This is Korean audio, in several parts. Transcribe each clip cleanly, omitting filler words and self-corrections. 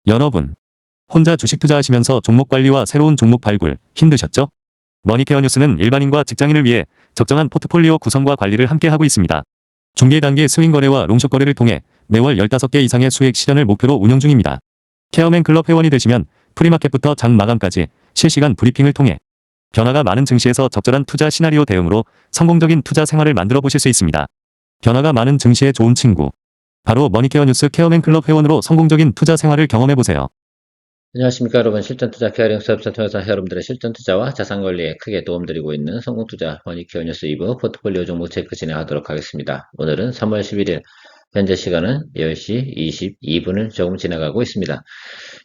여러분, 혼자 주식 투자하시면서 종목 관리와 새로운 종목 발굴 힘드셨죠? 머니케어 뉴스는 일반인과 직장인을 위해 적정한 포트폴리오 구성과 관리를 함께 하고 있습니다. 중개 단계 스윙 거래와 롱숏 거래를 통해 매월 15개 이상의 수익 실현을 목표로 운영 중입니다. 케어맨 클럽 회원이 되시면 프리마켓부터 장 마감까지 실시간 브리핑을 통해 변화가 많은 증시에서 적절한 투자 시나리오 대응으로 성공적인 투자 생활을 만들어 보실 수 있습니다. 변화가 많은 증시의 좋은 친구. 바로 머니케어 뉴스 케어맨 클럽 회원으로 성공적인 투자 생활을 경험해 보세요. 안녕하십니까 여러분. 실전투자 케어링 수업을 통해서 여러분들의 실전투자와 자산관리에 크게 도움드리고 있는 성공투자 머니케어 뉴스 2부 포트폴리오 종목 체크 진행하도록 하겠습니다. 오늘은 3월 11일 현재 시간은 10시 22분을 조금 지나가고 있습니다.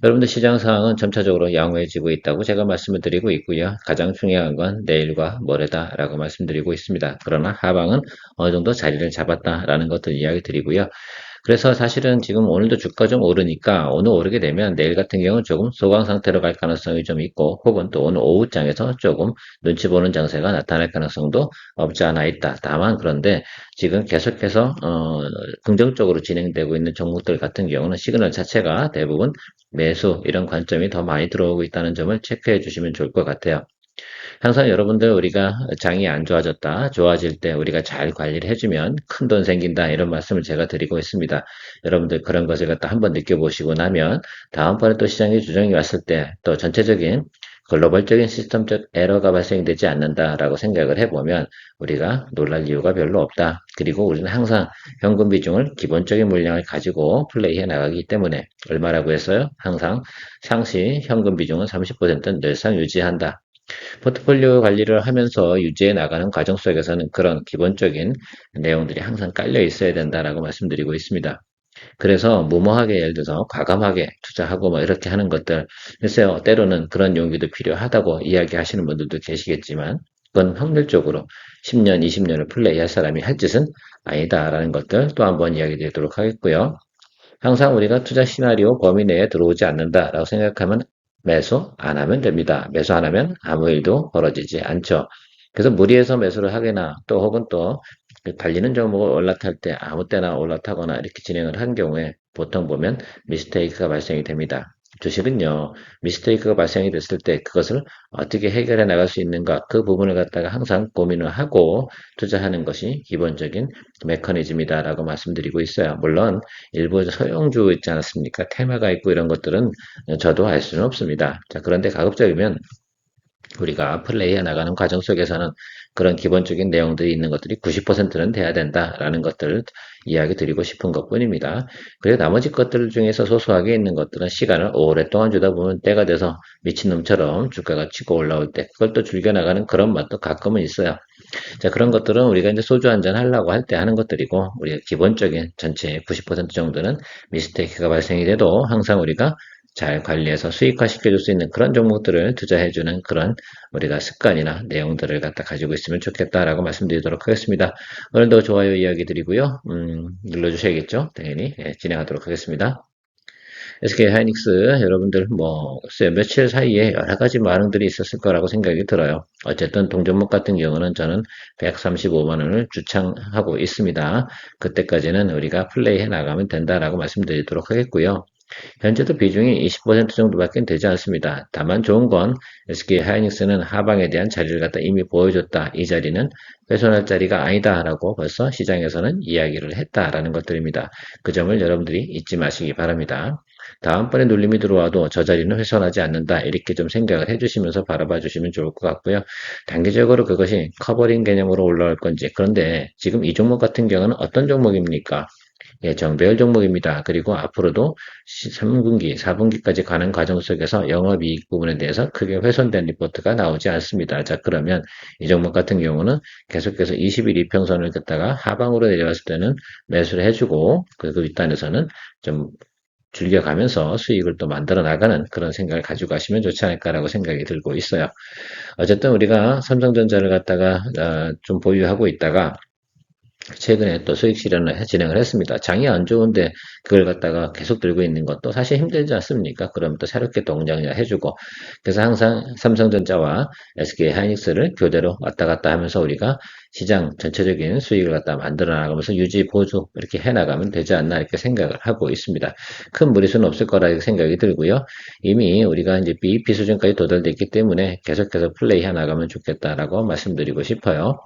여러분들 시장 상황은 점차적으로 양호해지고 있다고 제가 말씀을 드리고 있고요. 가장 중요한 건 내일과 모레다라고 말씀드리고 있습니다. 그러나 하방은 어느 정도 자리를 잡았다라는 것들 이야기 드리고요. 그래서 사실은 지금 오늘도 주가 좀 오르니까 오늘 오르게 되면 내일 같은 경우는 조금 소강 상태로 갈 가능성이 좀 있고 혹은 또 오늘 오후장에서 조금 눈치 보는 장세가 나타날 가능성도 없지 않아 있다. 다만 그런데 지금 계속해서 긍정적으로 진행되고 있는 종목들 같은 경우는 시그널 자체가 대부분 매수 이런 관점이 더 많이 들어오고 있다는 점을 체크해 주시면 좋을 것 같아요. 항상 여러분들 우리가 장이 안 좋아졌다, 좋아질 때 우리가 잘 관리를 해주면 큰 돈 생긴다 이런 말씀을 제가 드리고 있습니다. 여러분들 그런 것을 갖다 한번 느껴보시고 나면 다음번에 또 시장의 조정이 왔을 때 또 전체적인 글로벌적인 시스템적 에러가 발생되지 않는다라고 생각을 해보면 우리가 놀랄 이유가 별로 없다. 그리고 우리는 항상 현금 비중을 기본적인 물량을 가지고 플레이해 나가기 때문에 얼마라고 했어요? 항상 상시 현금 비중은 30%는 늘상 유지한다. 포트폴리오 관리를 하면서 유지해 나가는 과정 속에서는 그런 기본적인 내용들이 항상 깔려 있어야 된다라고 말씀드리고 있습니다. 그래서 무모하게 예를 들어서 과감하게 투자하고 뭐 이렇게 하는 것들, 글쎄요, 때로는 그런 용기도 필요하다고 이야기하시는 분들도 계시겠지만 그건 확률적으로 10년, 20년을 플레이할 사람이 할 짓은 아니다라는 것들 또 한번 이야기 드리도록 하겠고요. 항상 우리가 투자 시나리오 범위 내에 들어오지 않는다라고 생각하면 매수 안 하면 됩니다. 매수 안 하면 아무 일도 벌어지지 않죠. 그래서 무리해서 매수를 하거나 또 혹은 또 달리는 종목을 올라탈 때 아무 때나 올라타거나 이렇게 진행을 한 경우에 보통 보면 미스테이크가 발생이 됩니다. 주식은요, 미스테이크가 발생이 됐을 때 그것을 어떻게 해결해 나갈 수 있는가 그 부분을 갖다가 항상 고민을 하고 투자하는 것이 기본적인 메커니즘이다라고 말씀드리고 있어요. 물론 일부 소형주 있지 않습니까? 테마가 있고 이런 것들은 저도 알 수는 없습니다. 자, 그런데 가급적이면 우리가 플레이해 나가는 과정 속에서는 그런 기본적인 내용들이 있는 것들이 90%는 돼야 된다라는 것들을 이야기 드리고 싶은 것 뿐입니다. 그리고 나머지 것들 중에서 소소하게 있는 것들은 시간을 오랫동안 주다 보면 때가 돼서 미친놈처럼 주가가 치고 올라올 때 그걸 또 즐겨나가는 그런 맛도 가끔은 있어요. 자, 그런 것들은 우리가 이제 소주 한잔 하려고 할 때 하는 것들이고, 우리가 기본적인 전체 90% 정도는 미스테이크가 발생이 돼도 항상 우리가 잘 관리해서 수익화 시켜줄 수 있는 그런 종목들을 투자해주는 그런 우리가 습관이나 내용들을 갖다 가지고 있으면 좋겠다라고 말씀드리도록 하겠습니다. 오늘도 좋아요 이야기 드리고요. 눌러주셔야겠죠? 당연히 진행하도록 하겠습니다. SK 하이닉스 여러분들 뭐 글쎄요, 며칠 사이에 여러 가지 반응들이 있었을 거라고 생각이 들어요. 어쨌든 동종목 같은 경우는 저는 135만 원을 주창하고 있습니다. 그때까지는 우리가 플레이해 나가면 된다라고 말씀드리도록 하겠고요. 현재도 비중이 20% 정도밖에 되지 않습니다. 다만 좋은 건 SK 하이닉스는 하방에 대한 자리를 갖다 이미 보여줬다. 이 자리는 훼손할 자리가 아니다라고 벌써 시장에서는 이야기를 했다라는 것들입니다. 그 점을 여러분들이 잊지 마시기 바랍니다. 다음번에 눌림이 들어와도 저 자리는 훼손하지 않는다. 이렇게 좀 생각을 해주시면서 바라봐 주시면 좋을 것 같고요. 단기적으로 그것이 커버링 개념으로 올라올 건지. 그런데 지금 이 종목 같은 경우는 어떤 종목입니까? 예, 정배열 종목입니다. 그리고 앞으로도 3분기, 4분기까지 가는 과정 속에서 영업이익 부분에 대해서 크게 훼손된 리포트가 나오지 않습니다. 자, 그러면 이 종목 같은 경우는 계속해서 20일 이평선을 긋다가 하방으로 내려왔을 때는 매수를 해주고 그 윗단에서는 좀 즐겨가면서 수익을 또 만들어 나가는 그런 생각을 가지고 가시면 좋지 않을까라고 생각이 들고 있어요. 어쨌든 우리가 삼성전자를 갖다가 좀 보유하고 있다가 최근에 또 수익 실현을 진행을 했습니다. 장이 안 좋은데 그걸 갖다가 계속 들고 있는 것도 사실 힘들지 않습니까? 그럼 또 새롭게 동장을 해주고 그래서 항상 삼성전자와 SK 하이닉스를 교대로 왔다 갔다 하면서 우리가 시장 전체적인 수익을 갖다 만들어 나가면서 유지 보수 이렇게 해 나가면 되지 않나 이렇게 생각을 하고 있습니다. 큰 무리수는 없을 거라 생각이 들고요. 이미 우리가 이제 BEP 수준까지 도달됐기 때문에 계속해서 플레이 해 나가면 좋겠다라고 말씀드리고 싶어요.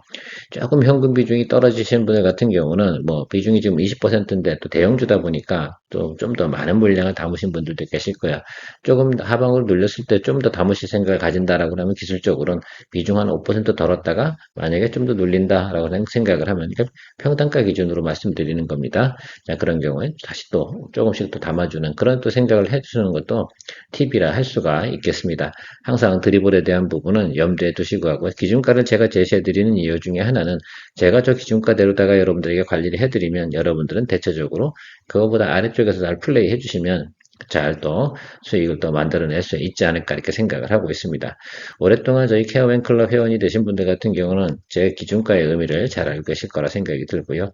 조금 현금 비중이 떨어지시는 분들 같은 경우는 뭐 비중이 지금 20%인데 또 대형주다 보니까 또 좀 더 많은 물량을 담으신 분들도 계실 거야. 조금 하방으로 눌렸을 때 좀 더 담으실 생각을 가진다라고 하면 기술적으로는 비중 한 5% 덜었다가 만약에 좀 더 눌린다라고 생각을 하면 평단가 기준으로 말씀드리는 겁니다. 자, 그런 경우에 다시 또 조금씩 또 담아주는 그런 또 생각을 해주시는 것도 팁이라 할 수가 있겠습니다. 항상 드리블에 대한 부분은 염두에 두시고 하고 기준가를 제가 제시해드리는 이유 중에 하나는 제가 저 기준가대로다가 여러분들에게 관리를 해드리면 여러분들은 대체적으로 그거보다 아래쪽에서 잘 플레이 해주시면 잘 또 수익을 또 만들어낼 수 있지 않을까 이렇게 생각을 하고 있습니다. 오랫동안 저희 케어맨클럽 회원이 되신 분들 같은 경우는 제 기준가의 의미를 잘 알고 계실 거라 생각이 들고요.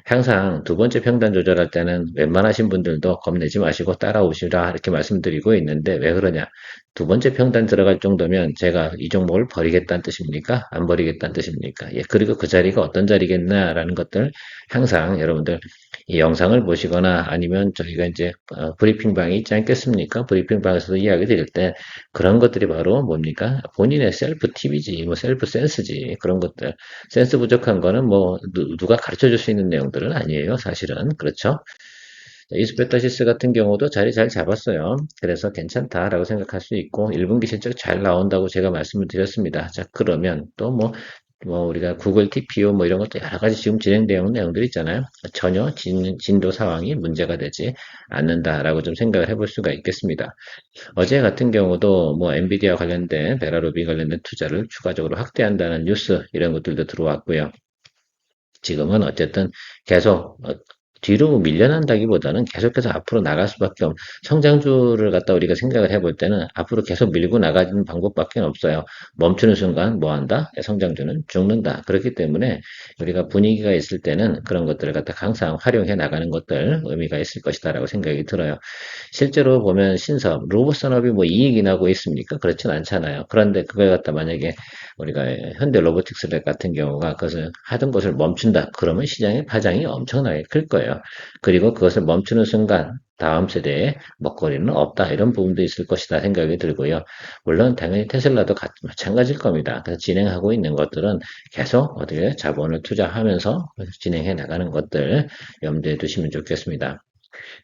항상 두 번째 평단 조절할 때는 웬만하신 분들도 겁내지 마시고 따라오시라 이렇게 말씀드리고 있는데 왜 그러냐? 두 번째 평단 들어갈 정도면 제가 이 종목을 버리겠다는 뜻입니까? 안 버리겠다는 뜻입니까? 예, 그리고 그 자리가 어떤 자리겠나라는 것들 항상 여러분들 이 영상을 보시거나 아니면 저희가 이제 브리핑방이 있지 않겠습니까? 브리핑방에서도 이야기 드릴 때 그런 것들이 바로 뭡니까? 본인의 셀프 팁이지, 뭐 셀프 센스지 그런 것들. 센스 부족한 거는 뭐 누가 가르쳐 줄 수 있는 내용들은 아니에요. 사실은 그렇죠. 이스페타시스 같은 경우도 자리 잘 잡았어요. 그래서 괜찮다라고 생각할 수 있고 1분기 실적 잘 나온다고 제가 말씀을 드렸습니다. 자, 그러면 또 뭐 우리가 구글 TPO 뭐 이런 것도 여러 가지 지금 진행되어 있는 내용들이 있잖아요. 전혀 진도 상황이 문제가 되지 않는다라고 좀 생각을 해볼 수가 있겠습니다. 어제 같은 경우도 뭐 엔비디아 관련된 베라루비 관련된 투자를 추가적으로 확대한다는 뉴스 이런 것들도 들어왔고요. 지금은 어쨌든 계속 뒤로 밀려난다기보다는 계속해서 앞으로 나갈 수밖에 없는 성장주를 갖다 우리가 생각을 해볼 때는 앞으로 계속 밀고 나가는 방법밖에 없어요. 멈추는 순간 뭐 한다? 성장주는 죽는다. 그렇기 때문에 우리가 분위기가 있을 때는 그런 것들을 갖다 항상 활용해 나가는 것들 의미가 있을 것이다라고 생각이 들어요. 실제로 보면 신사업, 로봇 산업이 뭐 이익이 나고 있습니까? 그렇진 않잖아요. 그런데 그걸 갖다 만약에 우리가 현대 로보틱스 같은 경우가 그것을 하던 것을 멈춘다. 그러면 시장의 파장이 엄청나게 클 거예요. 그리고 그것을 멈추는 순간 다음 세대에 먹거리는 없다. 이런 부분도 있을 것이다 생각이 들고요. 물론 당연히 테슬라도 마찬가지일 겁니다. 그래서 진행하고 있는 것들은 계속 어떻게 자본을 투자하면서 진행해 나가는 것들 염두에 두시면 좋겠습니다.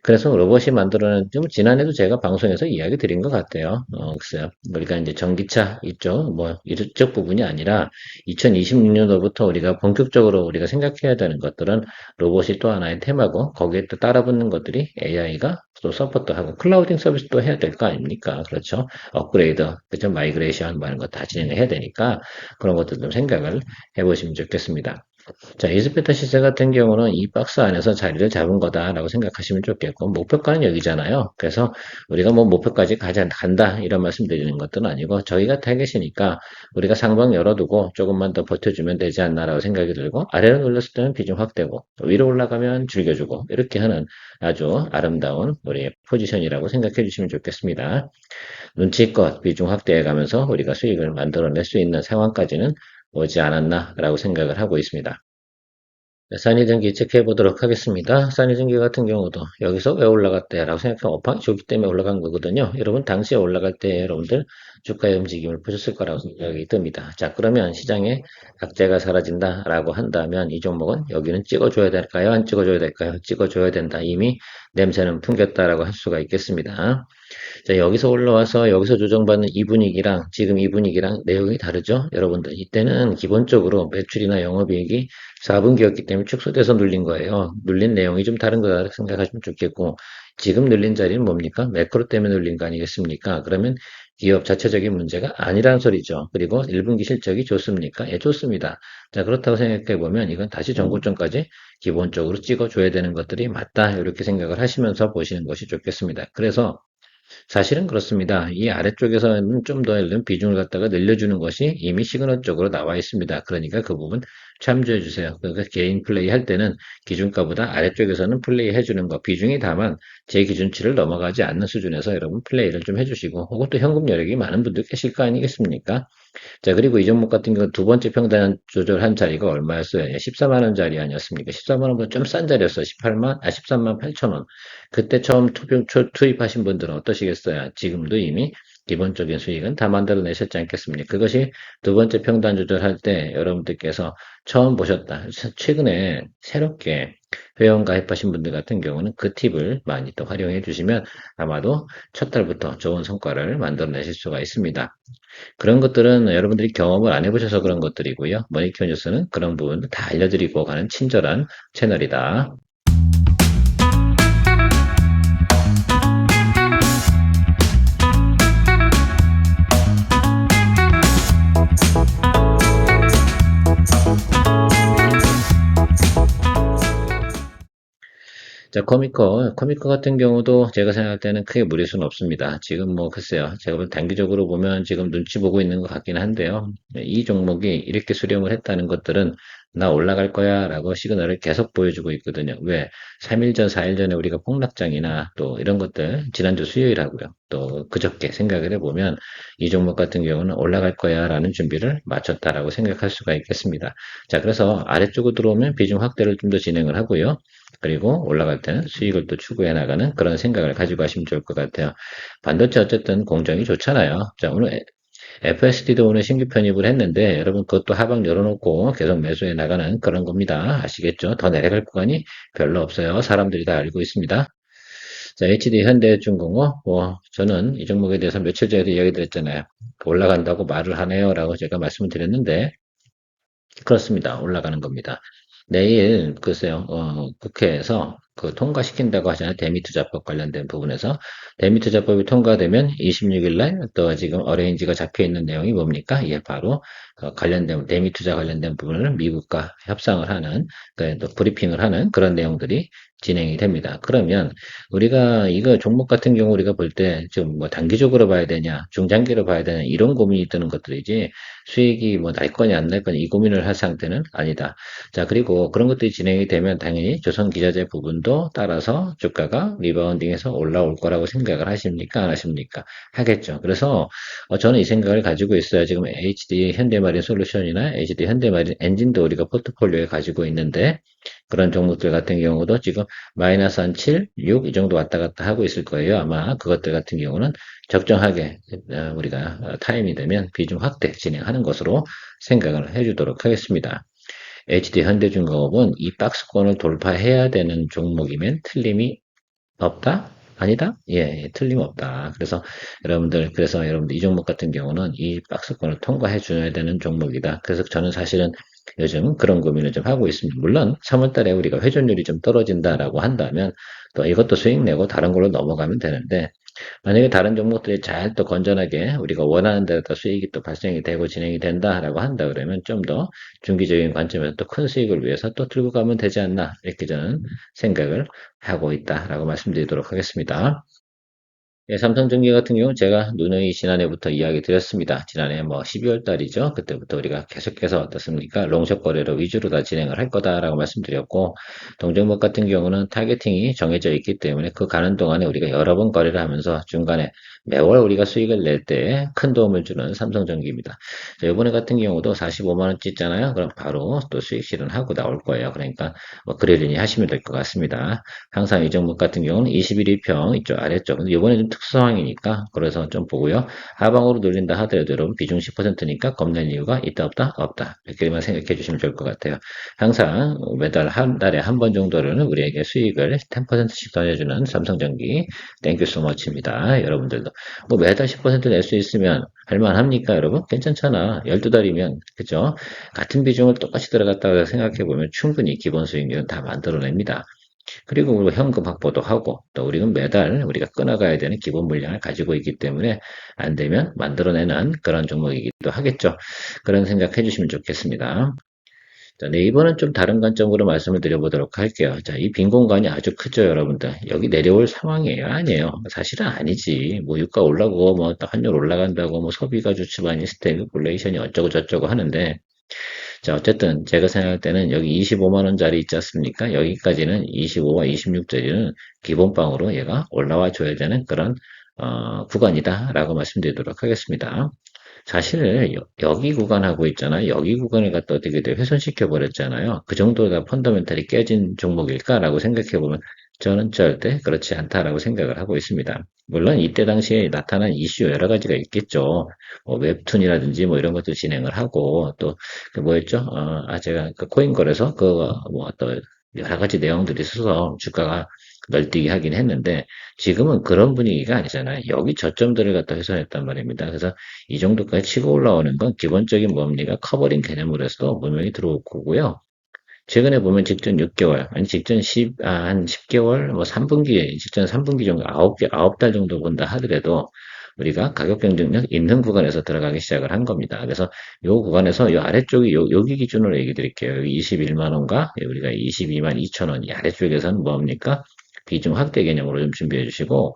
그래서 로봇이 만들어낸, 좀 지난해도 제가 방송에서 이야기 드린 것 같아요. 글쎄요. 우리가 이제 전기차 이쪽, 뭐, 이쪽 부분이 아니라 2026년도부터 우리가 본격적으로 우리가 생각해야 되는 것들은 로봇이 또 하나의 테마고, 거기에 또 따라붙는 것들이 AI가 또 서포트하고 클라우딩 서비스도 해야 될 거 아닙니까? 그렇죠. 업그레이드, 그죠? 마이그레이션, 많은 거 다 진행해야 되니까 그런 것들 좀 생각을 해보시면 좋겠습니다. 자, 이스페타 시세 같은 경우는 이 박스 안에서 자리를 잡은 거다라고 생각하시면 좋겠고, 목표가는 여기잖아요. 그래서 우리가 뭐 목표까지 간다, 이런 말씀 드리는 것들은 아니고, 저희가 타겟이니까 우리가 상방 열어두고 조금만 더 버텨주면 되지 않나라고 생각이 들고, 아래로 눌렀을 때는 비중 확대고, 위로 올라가면 즐겨주고, 이렇게 하는 아주 아름다운 우리 포지션이라고 생각해 주시면 좋겠습니다. 눈치껏 비중 확대해 가면서 우리가 수익을 만들어낼 수 있는 상황까지는 오지 않았나라고 생각을 하고 있습니다. 네, 산이등기 체크해 보도록 하겠습니다. 산이등기 같은 경우도 여기서 왜 올라갔대라고 생각하면 업황이 좋기 때문에 올라간 거거든요. 여러분 당시에 올라갈 때 여러분들 주가의 움직임을 보셨을 거라고 생각이 듭니다. 자, 그러면 시장에 악재가 사라진다라고 한다면 이 종목은 여기는 찍어줘야 될까요? 안 찍어줘야 될까요? 찍어줘야 된다. 이미 냄새는 풍겼다라고 할 수가 있겠습니다. 자, 여기서 올라와서 여기서 조정받는 이 분위기랑 지금 이 분위기랑 내용이 다르죠? 여러분들 이때는 기본적으로 매출이나 영업이익이 4분기였기 때문에 축소돼서 눌린 거예요. 눌린 내용이 좀 다른 거다 생각하시면 좋겠고 지금 눌린 자리는 뭡니까? 매크로 때문에 눌린 거 아니겠습니까? 그러면 기업 자체적인 문제가 아니라는 소리죠. 그리고 1분기 실적이 좋습니까? 예, 좋습니다. 자, 그렇다고 생각해 보면 이건 다시 전고점까지 기본적으로 찍어줘야 되는 것들이 맞다. 이렇게 생각을 하시면서 보시는 것이 좋겠습니다. 그래서 사실은 그렇습니다. 이 아래쪽에서는 좀 더 비중을 갖다가 늘려주는 것이 이미 시그널 쪽으로 나와 있습니다. 그러니까 그 부분 참조해 주세요. 그러니까 개인 플레이 할 때는 기준가보다 아래쪽에서는 플레이 해주는 거, 비중이 다만 제 기준치를 넘어가지 않는 수준에서 여러분 플레이를 좀 해주시고, 그것도 현금 여력이 많은 분들 계실 거 아니겠습니까? 자, 그리고 이 종목 같은 경우 두 번째 평단 조절한 자리가 얼마였어요? 14만 원짜리 아니었습니까? 14만 원보다 좀 싼 자리였어요. 13만 8천 원. 그때 처음 투입하신 분들은 어떠시겠어요? 지금도 이미 기본적인 수익은 다 만들어내셨지 않겠습니까? 그것이 두 번째 평단 조절할 때 여러분들께서 처음 보셨다. 최근에 새롭게 회원 가입하신 분들 같은 경우는 그 팁을 많이 또 활용해 주시면 아마도 첫 달부터 좋은 성과를 만들어내실 수가 있습니다. 그런 것들은 여러분들이 경험을 안 해보셔서 그런 것들이고요. 머니큐어 뉴스는 그런 부분을 다 알려드리고 가는 친절한 채널이다. 자, 커미커 같은 경우도 제가 생각할 때는 크게 무리수는 없습니다. 지금 뭐, 글쎄요. 제가 단기적으로 보면 지금 눈치 보고 있는 것 같긴 한데요. 이 종목이 이렇게 수렴을 했다는 것들은 나 올라갈 거야 라고 시그널을 계속 보여주고 있거든요. 왜? 3일 전, 4일 전에 우리가 폭락장이나 또 이런 것들, 지난주 수요일 하고요. 또 그저께 생각을 해보면 이 종목 같은 경우는 올라갈 거야 라는 준비를 마쳤다라고 생각할 수가 있겠습니다. 자, 그래서 아래쪽으로 들어오면 비중 확대를 좀 더 진행을 하고요. 그리고 올라갈 때는 수익을 또 추구해 나가는 그런 생각을 가지고 하시면 좋을 것 같아요. 반도체 어쨌든 공정이 좋잖아요. 자, 오늘 FSD도 오늘 신규 편입을 했는데 여러분 그것도 하방 열어놓고 계속 매수해 나가는 그런 겁니다. 아시겠죠? 더 내려갈 구간이 별로 없어요. 사람들이 다 알고 있습니다. 자, HD 현대중공업, 저는 이 종목에 대해서 며칠 전에도 이야기 드렸잖아요. 올라간다고 말을 하네요. 라고 제가 말씀을 드렸는데, 그렇습니다. 올라가는 겁니다. 내일 글쎄요, 국회에서 그 통과시킨다고 하잖아요. 대미투자법 관련된 부분에서 대미투자법이 통과되면 26일 날 또 지금 어레인지가 잡혀 있는 내용이 뭡니까? 이게 바로 관련된 대미투자 관련된 부분을 미국과 협상을 하는 또 브리핑을 하는 그런 내용들이 진행이 됩니다. 그러면 우리가 이거 종목 같은 경우 우리가 볼 때 좀 뭐 단기적으로 봐야 되냐, 중장기로 봐야 되냐 이런 고민이 드는 것들이지 수익이 뭐 날 거냐 안 날 거냐 이 고민을 할 상태는 아니다. 자, 그리고 그런 것들이 진행이 되면 당연히 조선 기자재 부분도 따라서 주가가 리바운딩해서 올라올 거라고 생각을 하십니까? 안 하십니까? 하겠죠. 그래서 저는 이 생각을 가지고 있어요. 지금 HD 현대마린 솔루션이나 HD 현대마린 엔진도 우리가 포트폴리오에 가지고 있는데 그런 종목들 같은 경우도 지금 마이너스 한 7, 6 이 정도 왔다 갔다 하고 있을 거예요. 아마 그것들 같은 경우는 적정하게 우리가 타임이 되면 비중 확대 진행하는 것으로 생각을 해주도록 하겠습니다. HD 현대중공업은 이 박스권을 돌파해야 되는 종목이면 틀림이 없다? 아니다? 예, 예, 틀림없다. 그래서 여러분들 이 종목 같은 경우는 이 박스권을 통과해 줘야 되는 종목이다. 그래서 저는 사실은 요즘 그런 고민을 좀 하고 있습니다. 물론 3월 달에 우리가 회전율이 좀 떨어진다라고 한다면 또 이것도 수익 내고 다른 걸로 넘어가면 되는데 만약에 다른 종목들이 잘 또 건전하게 우리가 원하는 대로 또 수익이 또 발생이 되고 진행이 된다라고 한다 그러면 좀 더 중기적인 관점에서 또 큰 수익을 위해서 또 들고 가면 되지 않나 이렇게 저는 생각을 하고 있다라고 말씀드리도록 하겠습니다. 예, 삼성전기 같은 경우는 제가 누누이 지난해부터 이야기 드렸습니다. 지난해 뭐 12월 달이죠. 그때부터 우리가 계속해서 어떻습니까? 롱숏 거래로 위주로 다 진행을 할 거다라고 말씀드렸고, 동종목 같은 경우는 타겟팅이 정해져 있기 때문에 그 가는 동안에 우리가 여러 번 거래를 하면서 중간에 매월 우리가 수익을 낼 때 큰 도움을 주는 삼성전기입니다. 자, 이번에 같은 경우도 45만 원 찍잖아요. 그럼 바로 또 수익 실현하고 나올 거예요. 그러니까 뭐 그러려니 하시면 될 것 같습니다. 항상 이 종목 같은 경우는 21일평 이쪽 아래쪽. 근데 이번에 좀 특수 상황이니까 그래서 좀 보고요. 하방으로 눌린다 하더라도 여러분 비중 10%니까 겁낼 이유가 있다 없다 없다 이렇게만 생각해 주시면 좋을 것 같아요. 항상 매달 한 달에 한 번 정도는 우리에게 수익을 10%씩 더 내주는 삼성전기 땡큐 소머치입니다. 여러분들도 뭐 매달 10% 낼 수 있으면 할만합니까 여러분? 괜찮잖아. 12달이면 그죠? 같은 비중을 똑같이 들어갔다고 생각해 보면 충분히 기본 수익률은 다 만들어냅니다. 그리고 우리가 현금 확보도 하고 또 우리는 매달 우리가 끊어가야 되는 기본 물량을 가지고 있기 때문에 안 되면 만들어내는 그런 종목이기도 하겠죠. 그런 생각 해주시면 좋겠습니다. 자, 네이버는 좀 다른 관점으로 말씀을 드려보도록 할게요. 자, 이 빈 공간이 아주 크죠, 여러분들. 여기 내려올 상황이에요? 아니에요. 사실은 아니지. 뭐 유가 올라가고 뭐 환율 올라간다고 뭐 소비가 주춤하니 스태그플레이션이 어쩌고 저쩌고 하는데 자, 어쨌든 제가 생각할 때는 여기 25만 원짜리 있지 않습니까? 여기까지는 25와 26짜리는 기본빵으로 얘가 올라와 줘야 되는 그런 구간이다라고 말씀드리도록 하겠습니다. 사실 여기 구간하고 있잖아요. 여기 구간을 갖다 어떻게 돼 훼손시켜 버렸잖아요. 그 정도가 펀더멘탈이 깨진 종목일까라고 생각해 보면 저는 절대 그렇지 않다라고 생각을 하고 있습니다. 물론 이때 당시에 나타난 이슈 여러 가지가 있겠죠. 뭐 웹툰이라든지 뭐 이런 것도 진행을 하고 또 그 뭐였죠? 제가 그 코인 거래소 그뭐또 여러 가지 내용들이 있어서 주가가 널뛰기 하긴 했는데 지금은 그런 분위기가 아니잖아요. 여기 저점들을 갖다 훼손했단 말입니다. 그래서 이 정도까지 치고 올라오는 건 기본적인 뭡니까? 커버링 개념으로서도 분명히 들어올 거고요. 최근에 보면 직전 6개월, 아니 직전 한 10개월, 뭐 3분기, 직전 3분기 정도, 9달 정도 본다 하더라도 우리가 가격 경쟁력 있는 구간에서 들어가기 시작을 한 겁니다. 그래서 요 구간에서 요 아래쪽이 여기 기준으로 얘기 드릴게요. 여기 21만 원과 우리가 22만 2천 원, 이 아래쪽에서는 뭡니까? 비중 확대 개념으로 좀 준비해 주시고,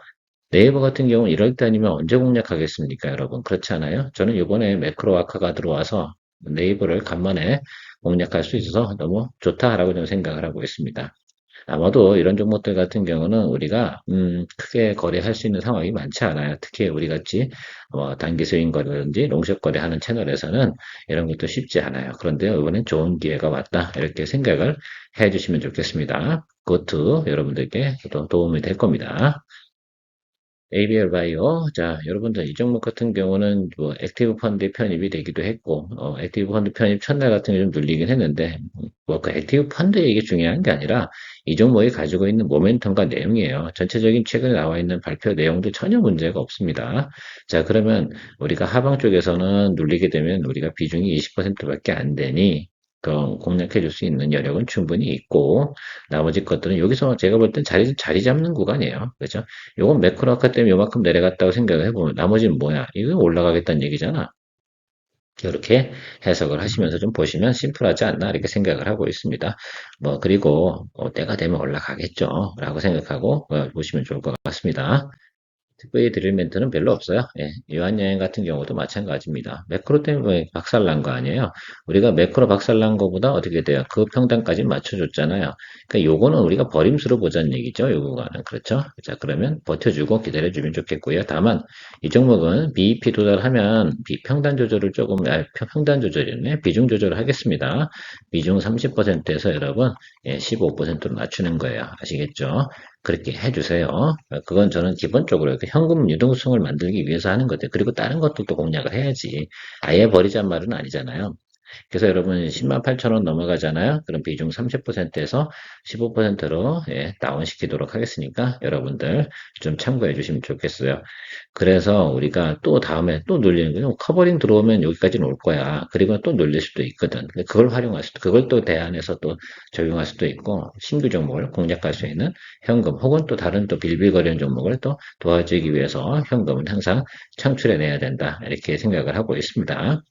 네이버 같은 경우는 이럴 때 아니면 언제 공략하겠습니까, 여러분? 그렇지 않아요? 저는 이번에 매크로 아카가 들어와서 네이버를 간만에 공략할 수 있어서 너무 좋다라고 저는 생각을 하고 있습니다. 아마도 이런 종목들 같은 경우는 우리가 크게 거래할 수 있는 상황이 많지 않아요. 특히 우리 같이 단기 스윙 거래라든지 롱숏 거래하는 채널에서는 이런 것도 쉽지 않아요. 그런데 이번엔 좋은 기회가 왔다 이렇게 생각을 해주시면 좋겠습니다. 그것도 여러분들께 또 도움이 될 겁니다. ABL 바이오. 자, 여러분들 이 종목 같은 경우는 뭐 액티브 펀드에 편입이 되기도 했고, 액티브 펀드 편입 첫날 같은 게 좀 눌리긴 했는데, 뭐 그 액티브 펀드 이게 중요한 게 아니라 이 종목이 가지고 있는 모멘텀과 내용이에요. 전체적인 최근에 나와 있는 발표 내용도 전혀 문제가 없습니다. 자, 그러면 우리가 하방 쪽에서는 눌리게 되면 우리가 비중이 20%밖에 안 되니, 그 공략해 줄 수 있는 여력은 충분히 있고, 나머지 것들은 여기서 제가 볼 땐 자리 잡는 구간이에요. 그죠? 요건 매크로 아까 때문에 요만큼 내려갔다고 생각을 해보면 나머지는 뭐야? 이거 올라가겠다는 얘기잖아. 이렇게 해석을 하시면서 좀 보시면 심플하지 않나 이렇게 생각을 하고 있습니다. 뭐 그리고 때가 되면 올라가겠죠 라고 생각하고 보시면 좋을 것 같습니다. 특별히 드릴 멘트는 별로 없어요. 예, 유한여행 같은 경우도 마찬가지입니다. 매크로 때문에 박살난 거 아니에요. 우리가 매크로 박살난 거보다 어떻게 돼요? 그 평단까지 맞춰줬잖아요. 그러니까 요거는 우리가 버림수로 보자는 얘기죠. 요 구간은. 그렇죠? 자, 그러면 버텨주고 기다려주면 좋겠고요. 다만, 이 종목은 BEP 도달하면 평단 조절을 조금, 평단 조절이네. 비중 조절을 하겠습니다. 비중 30%에서 여러분, 15%로 낮추는 거예요. 아시겠죠? 그렇게 해주세요. 그건 저는 기본적으로 현금 유동성을 만들기 위해서 하는 거죠. 그리고 다른 것들도 공략을 해야지. 아예 버리자는 말은 아니잖아요. 그래서 여러분 10만 8천 원 넘어가잖아요. 그럼 비중 30%에서 15%로 다운시키도록 하겠으니까 여러분들 좀 참고해 주시면 좋겠어요. 그래서 우리가 또 다음에 또 눌리는 거죠. 커버링 들어오면 여기까지는 올 거야. 그리고 또 눌릴 수도 있거든. 그걸 활용할 수도, 그걸 또 대안해서 또 적용할 수도 있고, 신규 종목을 공략할 수 있는 현금, 혹은 또 다른 또 빌빌거리는 종목을 또 도와주기 위해서 현금은 항상 창출해 내야 된다. 이렇게 생각을 하고 있습니다.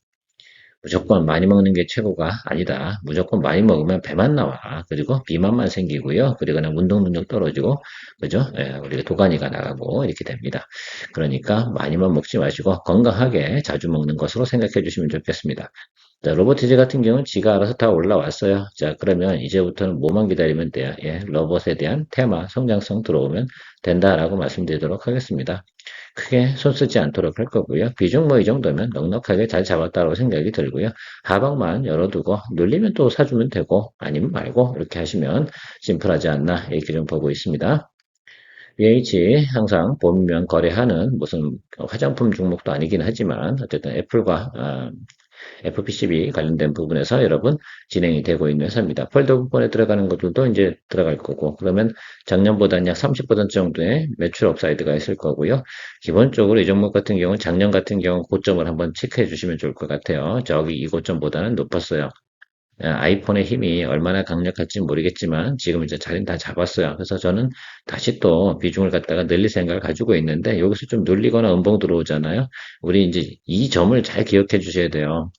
무조건 많이 먹는 게 최고가 아니다. 무조건 많이 먹으면 배만 나와. 그리고 비만만 생기고요. 그리고 그냥 운동 능력 떨어지고, 그죠? 우리가 도가니가 나가고 이렇게 됩니다. 그러니까 많이만 먹지 마시고 건강하게 자주 먹는 것으로 생각해 주시면 좋겠습니다. 자, 로보티즈 같은 경우는 지가 알아서 다 올라왔어요. 자, 그러면 이제부터는 뭐만 기다리면 돼요? 로봇에 대한 테마, 성장성 들어오면 된다라고 말씀드리도록 하겠습니다. 크게 손 쓰지 않도록 할 거고요. 비중 뭐 이 정도면 넉넉하게 잘 잡았다고 생각이 들고요. 하방만 열어두고 눌리면 또 사주면 되고 아니면 말고 이렇게 하시면 심플하지 않나 이렇게 좀 보고 있습니다. BH 항상 보면 거래하는 무슨 화장품 종목도 아니긴 하지만 어쨌든 애플과 FPCB 관련된 부분에서 여러분 진행이 되고 있는 회사입니다. 폴더 부분에 들어가는 것들도 이제 들어갈 거고 그러면 작년보다는 약 30% 정도의 매출 업사이드가 있을 거고요. 기본적으로 이 종목 같은 경우는 작년 같은 경우 고점을 한번 체크해 주시면 좋을 것 같아요. 저기 이 고점보다는 높았어요. 아이폰의 힘이 얼마나 강력할지 모르겠지만 지금 이제 자리는 다 잡았어요. 그래서 저는 다시 또 비중을 갖다가 늘릴 생각을 가지고 있는데 여기서 좀 눌리거나 음봉 들어오잖아요. 우리 이제 이 점을 잘 기억해 주셔야 돼요.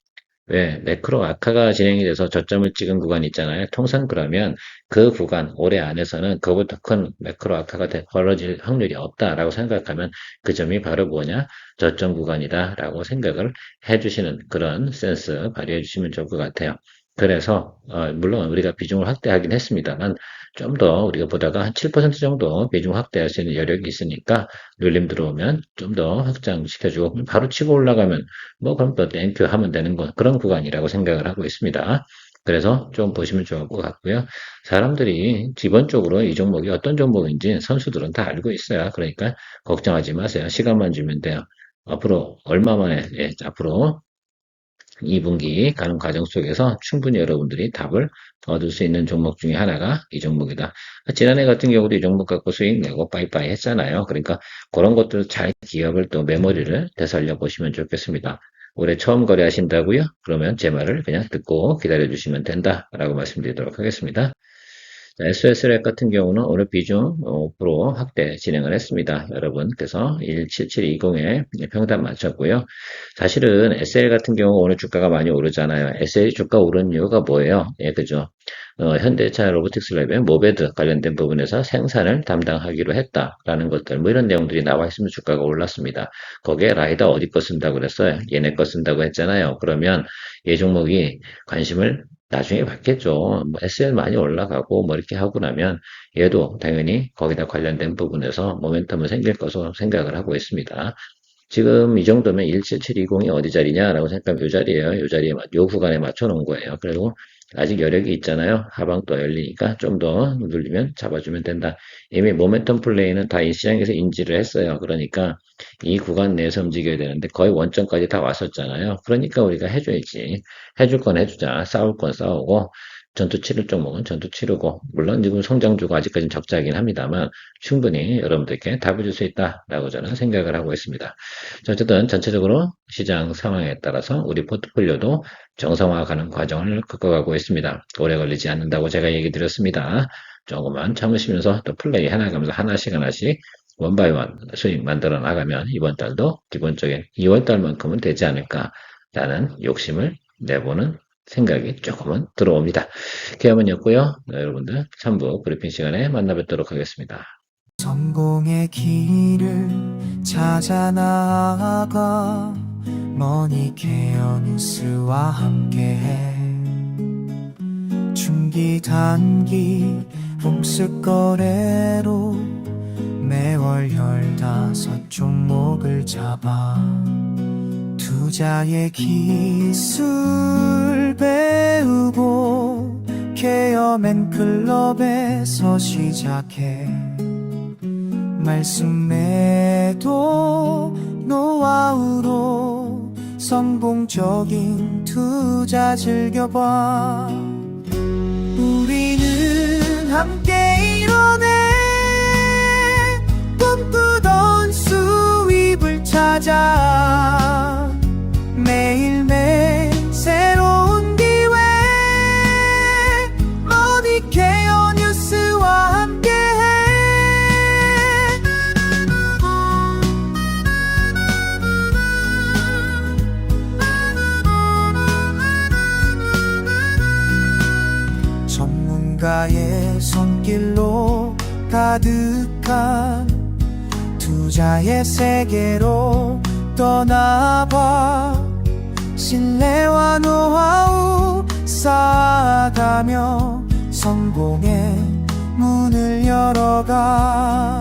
왜? 매크로 악화가 진행이 돼서 저점을 찍은 구간 있잖아요. 통상 그러면 그 구간, 올해 안에서는 그보다 큰 매크로 악화가 벌어질 확률이 없다라고 생각하면 그 점이 바로 뭐냐? 저점 구간이다라고 생각을 해주시는 그런 센스 발휘해 주시면 좋을 것 같아요. 그래서 물론 우리가 비중을 확대하긴 했습니다만 좀 더 우리가 보다가 한 7% 정도 비중 확대할 수 있는 여력이 있으니까 눌림 들어오면 좀 더 확장시켜주고 바로 치고 올라가면 뭐 그럼 또 땡큐 하면 되는 그런 구간이라고 생각을 하고 있습니다. 그래서 좀 보시면 좋을 것 같고요. 사람들이 기본적으로 이 종목이 어떤 종목인지 선수들은 다 알고 있어요. 그러니까 걱정하지 마세요. 시간만 주면 돼요. 앞으로 얼마 만에 앞으로 2분기 가는 과정 속에서 충분히 여러분들이 답을 얻을 수 있는 종목 중에 하나가 이 종목이다. 지난해 같은 경우도 이 종목 갖고 수익 내고 빠이빠이 했잖아요. 그러니까 그런 것들 잘 기억을 또 메모리를 되살려 보시면 좋겠습니다. 올해 처음 거래하신다고요? 그러면 제 말을 그냥 듣고 기다려 주시면 된다라고 말씀드리도록 하겠습니다. SSLX 같은 경우는 오늘 비중 5% 확대 진행을 했습니다. 여러분, 그래서 17720에 평단 맞췄고요. 사실은 SL 같은 경우 오늘 주가가 많이 오르잖아요. SL이 주가 오른 이유가 뭐예요? 예, 그죠? 현대차 로보틱스 랩의 모베드 관련된 부분에서 생산을 담당하기로 했다라는 것들, 뭐 이런 내용들이 나와 있으면 주가가 올랐습니다. 거기에 라이더 어디 거 쓴다고 그랬어요? 얘네 거 쓴다고 했잖아요. 그러면 이 종목이 관심을 나중에 받겠죠. 뭐 SL 많이 올라가고 뭐 이렇게 하고 나면 얘도 당연히 거기다 관련된 부분에서 모멘텀은 생길 것으로 생각을 하고 있습니다. 지금 이 정도면 17720이 어디 자리냐라고 생각하면 이 자리에요. 이 자리에, 요 구간에 맞춰 놓은 거예요. 그리고 아직 여력이 있잖아요. 하방 또 열리니까 좀 더 눌리면 잡아주면 된다. 이미 모멘텀 플레이는 다 이 시장에서 인지를 했어요. 그러니까 이 구간 내에서 움직여야 되는데 거의 원점까지 다 왔었잖아요. 그러니까 우리가 해줘야지. 해줄 건 해주자. 싸울 건 싸우고 전투 치를 종목은 전투 치르고 물론 지금 성장주가 아직까지는 적자이긴 합니다만 충분히 여러분들께 답을 줄 수 있다라고 저는 생각을 하고 있습니다. 자, 어쨌든 전체적으로 시장 상황에 따라서 우리 포트폴리오도 정상화가는 과정을 겪어가고 있습니다. 오래 걸리지 않는다고 제가 얘기 드렸습니다. 조금만 참으시면서 또 플레이 해나가면서 하나씩 원바이원 수익 만들어 나가면 이번 달도 기본적인 2월 달만큼은 되지 않을까라는 욕심을 내보는 생각이 조금은 들어옵니다. 개함은였고요. 여러분들 3부 브리핑 시간에 만나 뵙도록 하겠습니다. 성공의 길을 찾아 나아가 머니케어 뉴스와 함께해 중기 단기 복습 거래로 매월 15종목을 잡아 투자의 기술 배우고 케어맨 클럽에서 시작해 말씀에도 노하우로 성공적인 투자 즐겨봐 우리는 함께 이뤄내 꿈꾸던 수입을 찾아 매일매일 새로운 기회 머니케어 뉴스와 함께해 전문가의 손길로 가득한 투자의 세계로 떠나봐 신뢰와 노하우 쌓아가며 성공의 문을 열어가